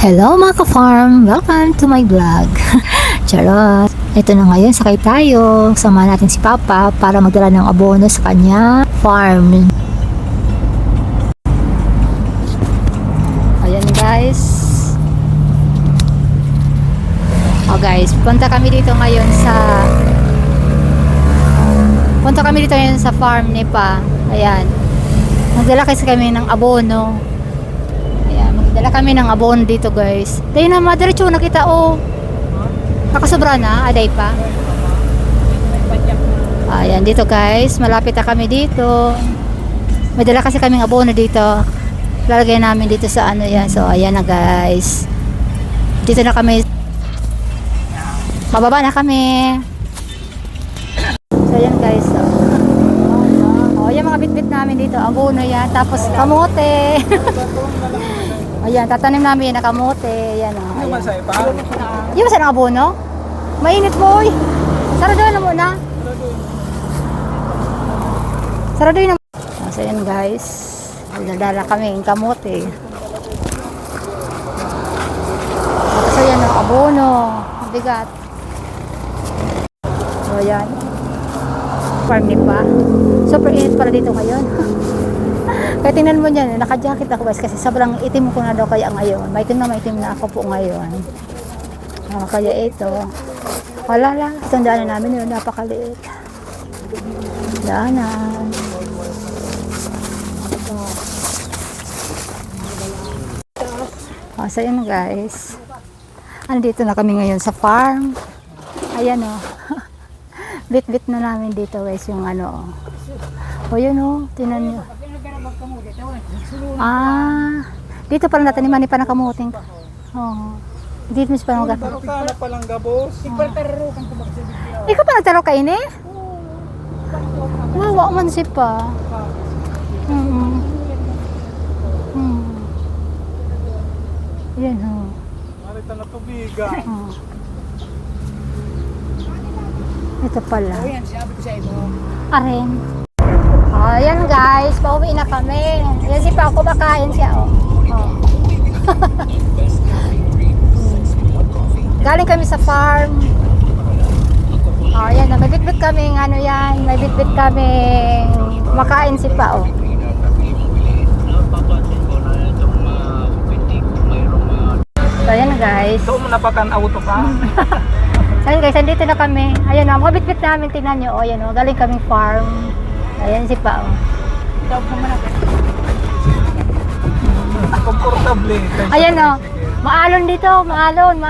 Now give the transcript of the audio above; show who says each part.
Speaker 1: Hello mga ka-farm! Welcome to my vlog. Charot! Ito na ngayon, sakay tayo. Sama natin si Papa para magdala ng abono sa kanya farm. Ayan guys. Guys, punta kami dito ngayon sa farm ni Pa. Ayan. Magdala kasi kami ng abono. Dala kami ng abono dito guys. Dahil na madiretso nakita nakasobra na, aday pa. Ayan dito guys, malapit na kami dito. May dala kasi kaming abono dito. Lalagay namin dito sa ano yan. So ayan na guys. Dito na kami. Mababa na kami. So ayan guys. Ayan mga bitbit namin dito. Abono yan. Tapos kamote. Ayan, tatanim namin yung nakamote. Ayan o.
Speaker 2: Yung masay pa?
Speaker 1: Yung masay ng abono? Mainit boy. Saradoy na muna. Saradoy na muna. So ayan guys. Nagdala kami yung kamote. Tapos ayan o, abono. Bigat. So ayan. Farm ni Pa. Super init para dito ngayon. Kaya tingnan mo dyan, naka-jacket ako guys kasi sobrang itim ko na daw kaya ngayon. Maitim na ako po ngayon. Kaya ito. Wala lang. Itong daanan namin yun, napakaliit. Daanan. So yun guys. Andito na kami ngayon sa farm. Ayan o. Bit-bit na namin dito guys yung ano. O yun o, tinan nyo. Dito pala nataniman ni pa nakamuting. Dito mis pa nang gato.
Speaker 2: Tarukana pa lang gabos.
Speaker 1: Ikaw pa nagtaro ka ini? Wawa man si Pa. Yan ho.
Speaker 2: Marita na tubiga.
Speaker 1: Ito pala. Aren. Ayan guys, pauwi na kami. Yan si Pa, kumakain siya Galing kami sa farm. Ayan, may bitbit kaming ano yan, may bitbit kaming makain si Pa So ayan guys.
Speaker 2: Ito mo napatanaw to ka?
Speaker 1: Ayan guys, andito na kami. Ayan o, mga bitbit namin, tingnan nyo. Ayan o, galing kaming farm. Ayan si Pa
Speaker 2: Komportable.
Speaker 1: Ayan o, maalon dito, maalon.